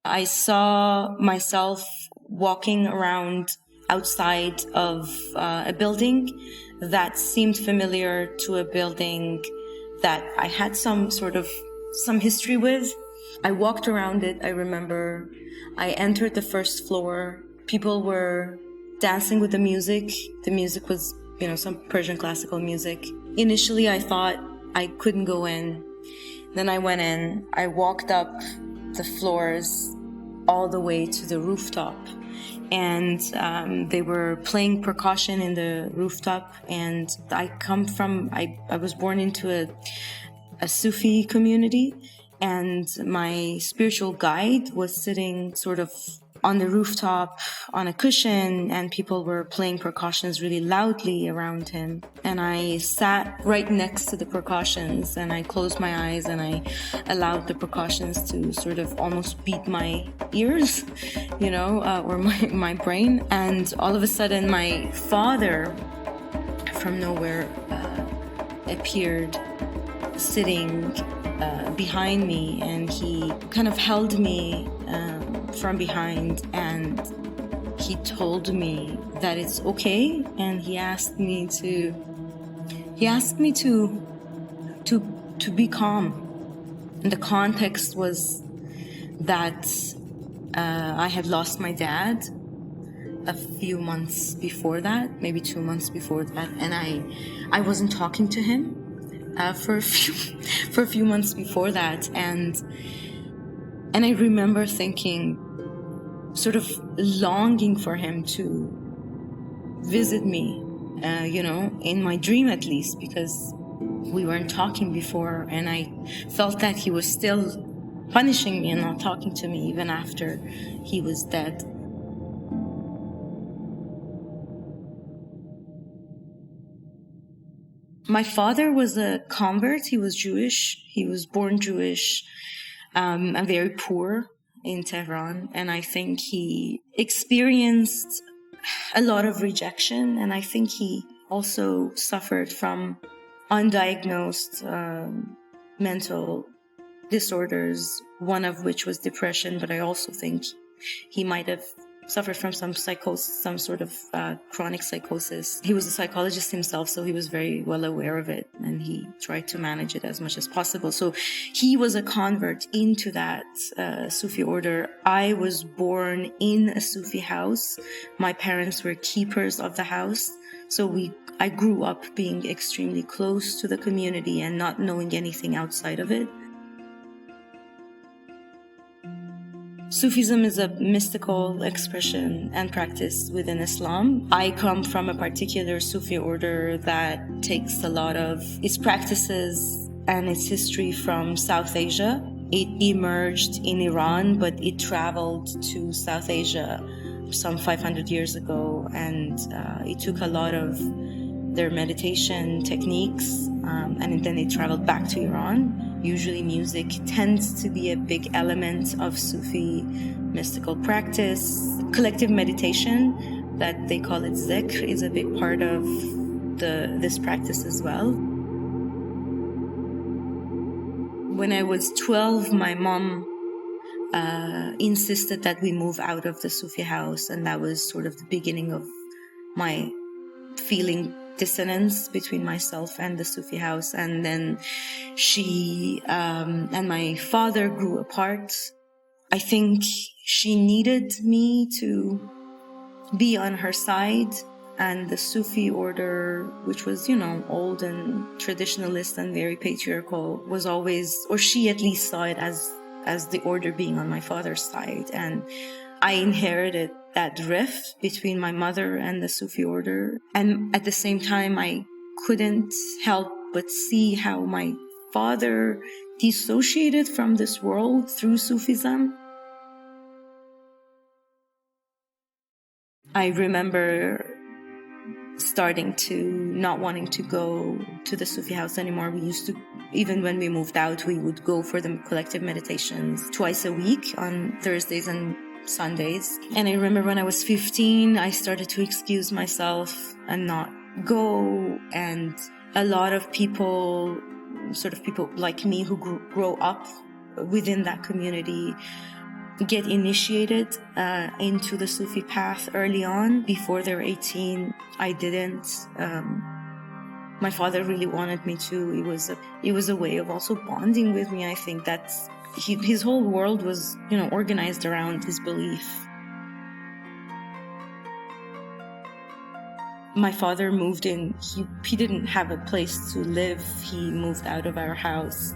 I saw myself walking around outside of a building that seemed familiar to a building that I had some history with. I walked around it, I remember. I entered the first floor. People were dancing with the music. The music was, some Persian classical music. Initially, I thought I couldn't go in. Then I went in. I walked up the floors all the way to the rooftop. And they were playing percussion in the rooftop. And I was born into a Sufi community. And my spiritual guide was sitting sort of on the rooftop on a cushion, and people were playing percussions really loudly around him. And I sat right next to the percussions, and I closed my eyes and I allowed the percussions to sort of almost beat my ears, or my brain. And all of a sudden my father from nowhere appeared sitting behind me, and he kind of held me from behind, and he told me that it's okay, and he asked me to be calm. And the context was that I had lost my dad a few months before that, maybe 2 months before that, and I wasn't talking to him for a few months before that, and I remember thinking, sort of longing for him to visit me, in my dream at least, because we weren't talking before, and I felt that he was still punishing me and not talking to me even after he was dead. My father was a convert. He was Jewish. He was born Jewish, and very poor in Tehran. And I think he experienced a lot of rejection. And I think he also suffered from undiagnosed mental disorders, one of which was depression. But I also think he might have suffered from some psychosis, some sort of chronic psychosis. He was a psychologist himself, so he was very well aware of it, and he tried to manage it as much as possible. So he was a convert into that Sufi order. I was born in a Sufi house. My parents were keepers of the house. So I grew up being extremely close to the community and not knowing anything outside of it. Sufism is a mystical expression and practice within Islam. I come from a particular Sufi order that takes a lot of its practices and its history from South Asia. It emerged in Iran, but it traveled to South Asia some 500 years ago, and it took a lot of their meditation techniques, and then it traveled back to Iran. Usually music tends to be a big element of Sufi mystical practice. Collective meditation, that they call it zikr, is a big part of this practice as well. When I was 12, my mom insisted that we move out of the Sufi house, and that was sort of the beginning of my feeling dissonance between myself and the Sufi house. And then she and my father grew apart. I think she needed me to be on her side, and the Sufi order, which was, old and traditionalist and very patriarchal, was always, or she at least saw it as the order being on my father's side. And I inherited that rift between my mother and the Sufi order. And at the same time, I couldn't help but see how my father dissociated from this world through Sufism. I remember starting to not wanting to go to the Sufi house anymore. We used to, even when we moved out, we would go for the collective meditations twice a week on Thursdays and Sundays. And I remember when I was 15, I started to excuse myself and not go. And a lot of people like me who grow up within that community get initiated into the Sufi path early on. Before they were 18, I didn't. My father really wanted me to. It was a way of also bonding with me. I think that's his whole world was, organized around his belief. My father moved in. He didn't have a place to live. He moved out of our house,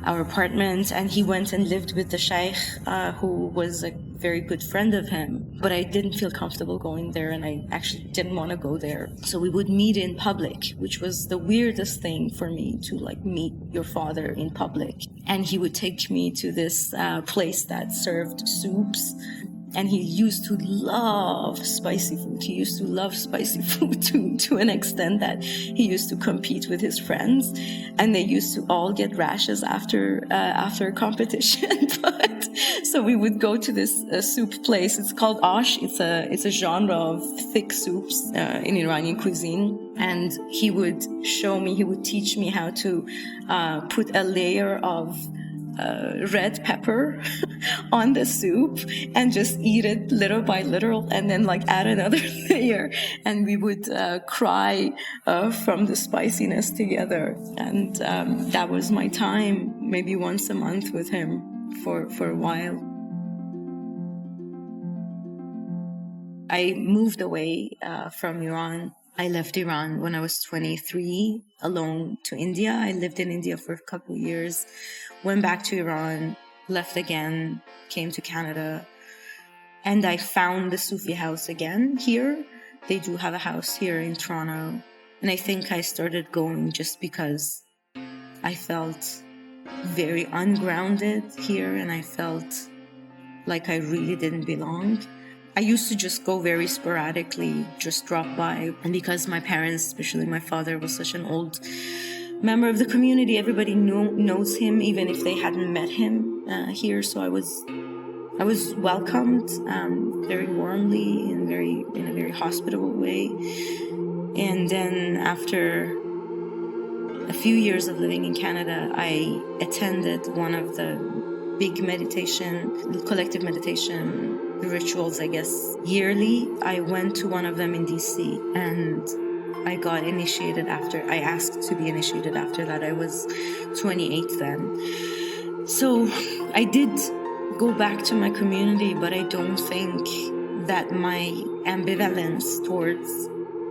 our apartment, and he went and lived with the sheikh, who was a very good friend of him. But I didn't feel comfortable going there, and I actually didn't want to go there. So we would meet in public, which was the weirdest thing for me, to meet your father in public. And he would take me to this place that served soups. And he used to love spicy food. He used to love spicy food to an extent that he used to compete with his friends, and they used to all get rashes after a competition. But so we would go to this soup place. It's called ash. It's a genre of thick soups in Iranian cuisine. And he would teach me how to put a layer of red pepper on the soup and just eat it little by little, and then add another layer, and we would cry from the spiciness together. And that was my time, maybe once a month with him for a while. I moved away from Iran. I left Iran when I was 23, alone, to India. I lived in India for a couple of years, went back to Iran, left again, came to Canada, and I found the Sufi house again here. They do have a house here in Toronto, and I think I started going just because I felt very ungrounded here, and I felt like I really didn't belong. I used to just go very sporadically, just drop by. And because my parents, especially my father, was such an old member of the community, everybody knows him, even if they hadn't met him here. So I was welcomed very warmly in a very hospitable way. And then after a few years of living in Canada, I attended one of the big collective meditation rituals, I guess, yearly. I went to one of them in DC, and I got initiated I asked to be initiated after that. I was 28 then. So I did go back to my community, but I don't think that my ambivalence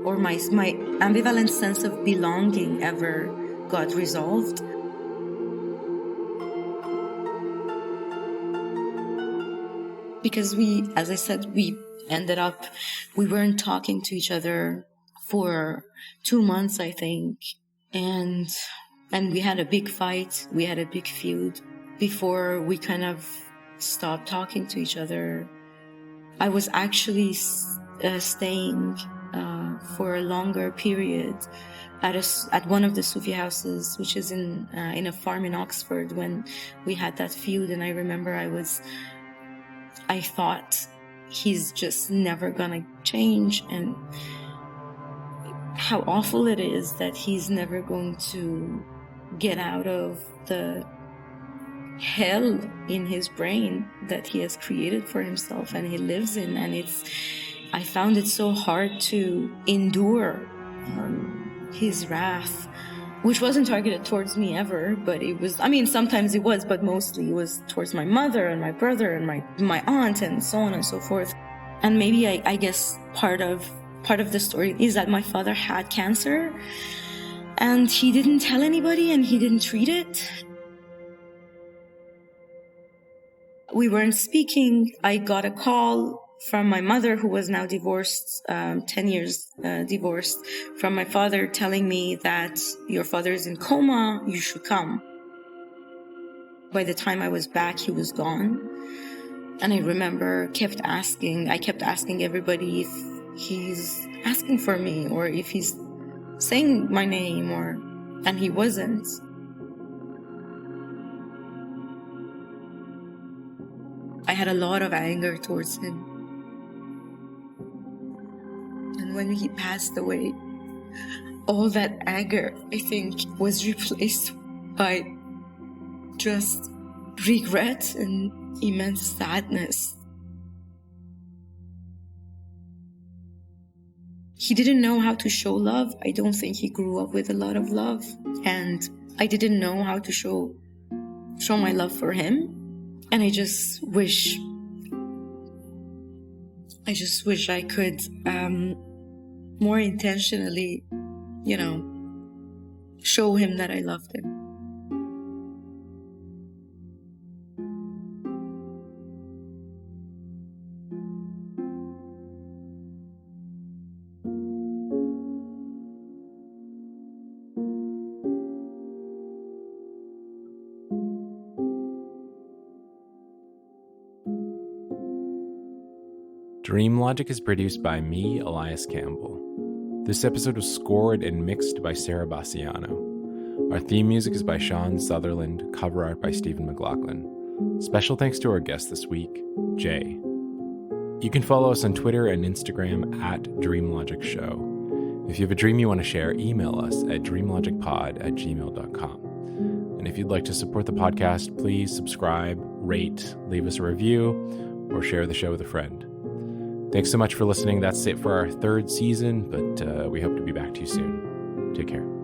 or my ambivalent sense of belonging ever got resolved. Because as I said, we weren't talking to each other for 2 months, I think. And we had a big fight. We had a big feud before we kind of stopped talking to each other. I was actually staying for a longer period at one of the Sufi houses, which is in a farm in Oxford, when we had that feud. And I remember I thought, he's just never gonna change, and how awful it is that he's never going to get out of the hell in his brain that he has created for himself and he lives in. And I found it so hard to endure his wrath, which wasn't targeted towards me ever, but it was, sometimes it was, but mostly it was towards my mother and my brother and my aunt and so on and so forth. And maybe I guess part of the story is that my father had cancer, and he didn't tell anybody, and he didn't treat it. We weren't speaking. I got a call from my mother, who was now divorced, 10 years divorced, from my father, telling me that your father is in coma, you should come. By the time I was back, he was gone. And I remember I kept asking everybody if he's asking for me or if he's saying my name, and he wasn't. I had a lot of anger towards him. And when he passed away, all that anger, I think, was replaced by just regret and immense sadness. He didn't know how to show love. I don't think he grew up with a lot of love. And I didn't know how to show my love for him. And I just wish I could more intentionally, show him that I loved him. Dream Logic is produced by me, Elias Campbell. This episode was scored and mixed by Sarah Bassiano. Our theme music is by Sean Sutherland, cover art by Stephen McLaughlin. Special thanks to our guest this week, Jay. You can follow us on Twitter and Instagram at DreamLogicShow. If you have a dream you want to share, email us at dreamlogicpod@gmail.com. And if you'd like to support the podcast, please subscribe, rate, leave us a review, or share the show with a friend. Thanks so much for listening. That's it for our third season, but we hope to be back to you soon. Take care.